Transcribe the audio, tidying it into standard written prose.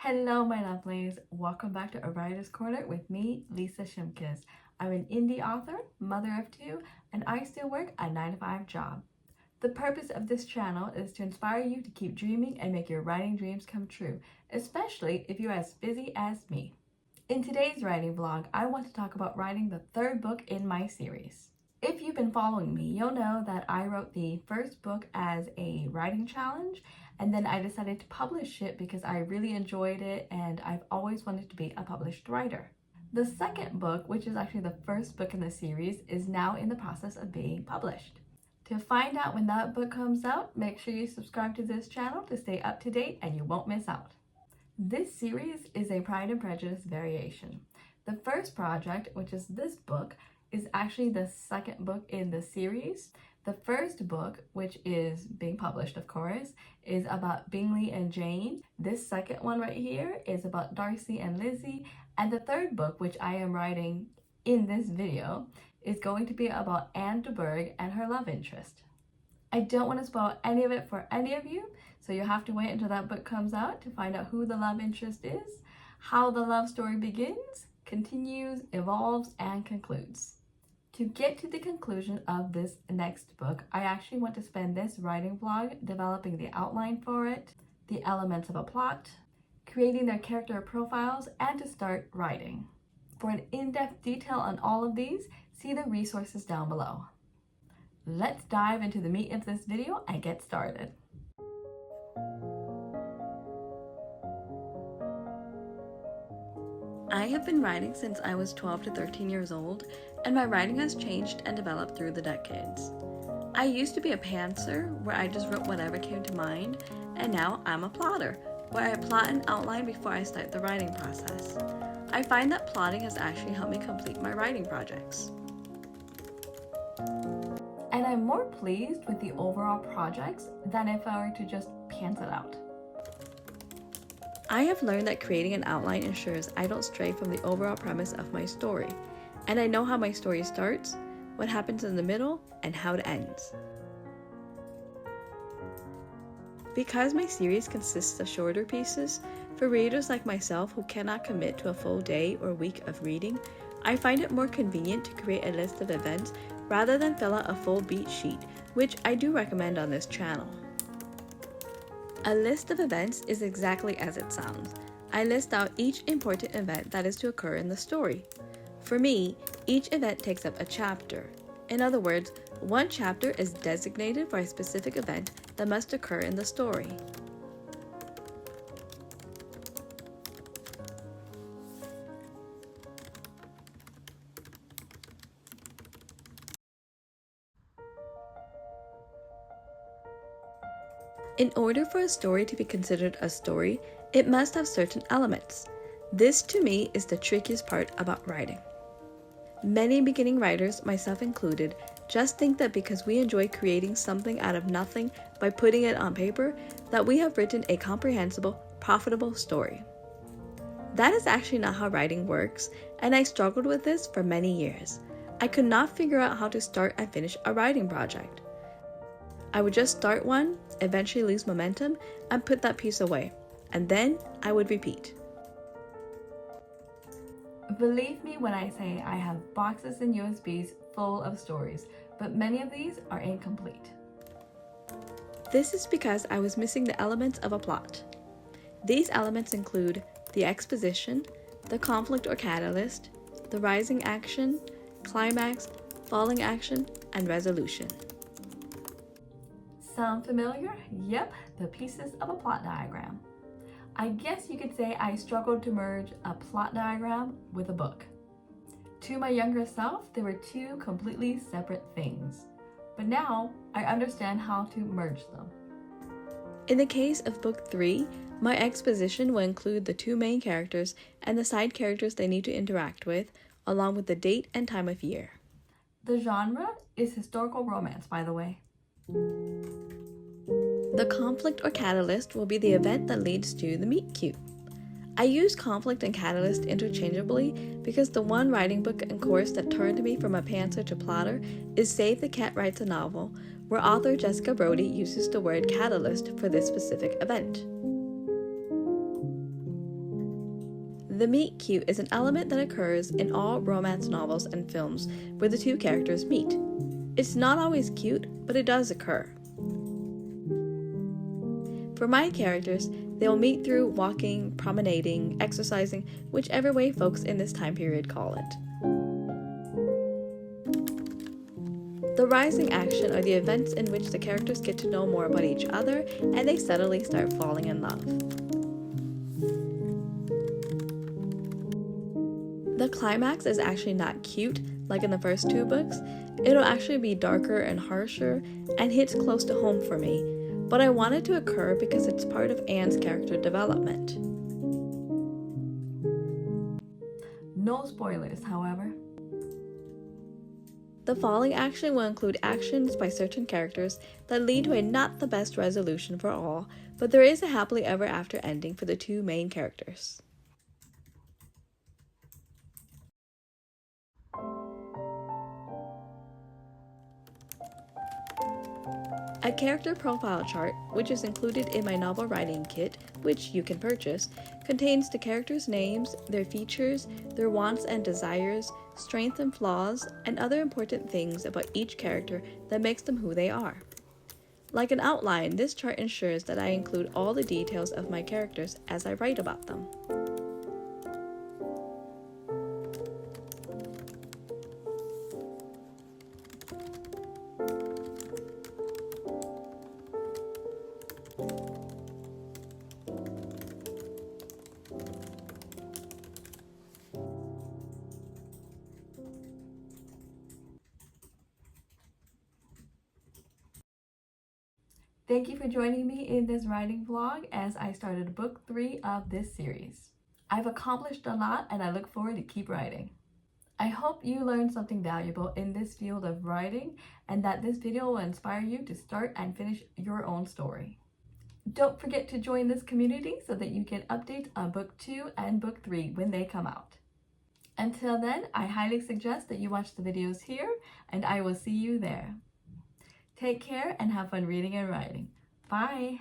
Hello, my lovelies. Welcome back to A Writer's Corner with me, Lisa Shimkus. I'm an indie author, mother of two, and I still work a 9-to-5 job. The purpose of this channel is to inspire you to keep dreaming and make your writing dreams come true, especially if you're as busy as me. In today's writing vlog, I want to talk about writing the third book in my series. If you've been following me, you'll know that I wrote the first book as a writing challenge, and then I decided to publish it because I really enjoyed it and I've always wanted to be a published writer. The second book, which is actually the first book in the series, is now in the process of being published. To find out when that book comes out, make sure you subscribe to this channel to stay up to date and you won't miss out. This series is a Pride and Prejudice variation. The first project, which is this book, is actually the second book in the series. The first book, which is being published, of course, is about Bingley and Jane. This second one right here is about Darcy and Lizzie. And the third book, which I am writing in this video, is going to be about Anne de Bourgh and her love interest. I don't want to spoil any of it for any of you, so you'll have to wait until that book comes out to find out who the love interest is, how the love story begins, continues, evolves, and concludes. To get to the conclusion of this next book, I actually want to spend this writing vlog developing the outline for it, the elements of a plot, creating their character profiles, and to start writing. For an in-depth detail on all of these, see the resources down below. Let's dive into the meat of this video and get started. I have been writing since I was 12 to 13 years old, and my writing has changed and developed through the decades. I used to be a pantser, where I just wrote whatever came to mind, and now I'm a plotter, where I plot and outline before I start the writing process. I find that plotting has actually helped me complete my writing projects. And I'm more pleased with the overall projects than if I were to just pant it out. I have learned that creating an outline ensures I don't stray from the overall premise of my story, and I know how my story starts, what happens in the middle, and how it ends. Because my series consists of shorter pieces, for readers like myself who cannot commit to a full day or week of reading, I find it more convenient to create a list of events rather than fill out a full beat sheet, which I do recommend on this channel. A list of events is exactly as it sounds. I list out each important event that is to occur in the story. For me, each event takes up a chapter. In other words, one chapter is designated for a specific event that must occur in the story. In order for a story to be considered a story, it must have certain elements. This, to me, is the trickiest part about writing. Many beginning writers, myself included, just think that because we enjoy creating something out of nothing by putting it on paper, that we have written a comprehensible, profitable story. That is actually not how writing works, and I struggled with this for many years. I could not figure out how to start and finish a writing project. I would just start one, eventually lose momentum, and put that piece away, and then I would repeat. Believe me when I say I have boxes and USBs full of stories, but many of these are incomplete. This is because I was missing the elements of a plot. These elements include the exposition, the conflict or catalyst, the rising action, climax, falling action, and resolution. Sound familiar? Yep, the pieces of a plot diagram. I guess you could say I struggled to merge a plot diagram with a book. To my younger self, they were two completely separate things. But now, I understand how to merge them. In the case of book 3, my exposition will include the two main characters and the side characters they need to interact with, along with the date and time of year. The genre is historical romance, by the way. The conflict or catalyst will be the event that leads to the meet cute. I use conflict and catalyst interchangeably because the one writing book and course that turned me from a pantser to plotter is Save the Cat Writes a Novel, where author Jessica Brody uses the word catalyst for this specific event. The meet cute is an element that occurs in all romance novels and films where the two characters meet. It's not always cute, but it does occur. For my characters, they will meet through walking, promenading, exercising, whichever way folks in this time period call it. The rising action are the events in which the characters get to know more about each other and they subtly start falling in love. The climax is actually not cute like in the first two books. It'll actually be darker and harsher and hits close to home for me, but I want it to occur because it's part of Anne's character development. No spoilers, however. The falling action will include actions by certain characters that lead to a not the best resolution for all, but there is a happily ever after ending for the two main characters. A character profile chart, which is included in my novel writing kit, which you can purchase, contains the characters' names, their features, their wants and desires, strengths and flaws, and other important things about each character that makes them who they are. Like an outline, this chart ensures that I include all the details of my characters as I write about them. Thank you for joining me in this writing vlog as I started book 3 of this series. I've accomplished a lot and I look forward to keep writing. I hope you learned something valuable in this field of writing and that this video will inspire you to start and finish your own story. Don't forget to join this community so that you get updates on book 2 and book 3 when they come out. Until then, I highly suggest that you watch the videos here and I will see you there. Take care and have fun reading and writing. Bye!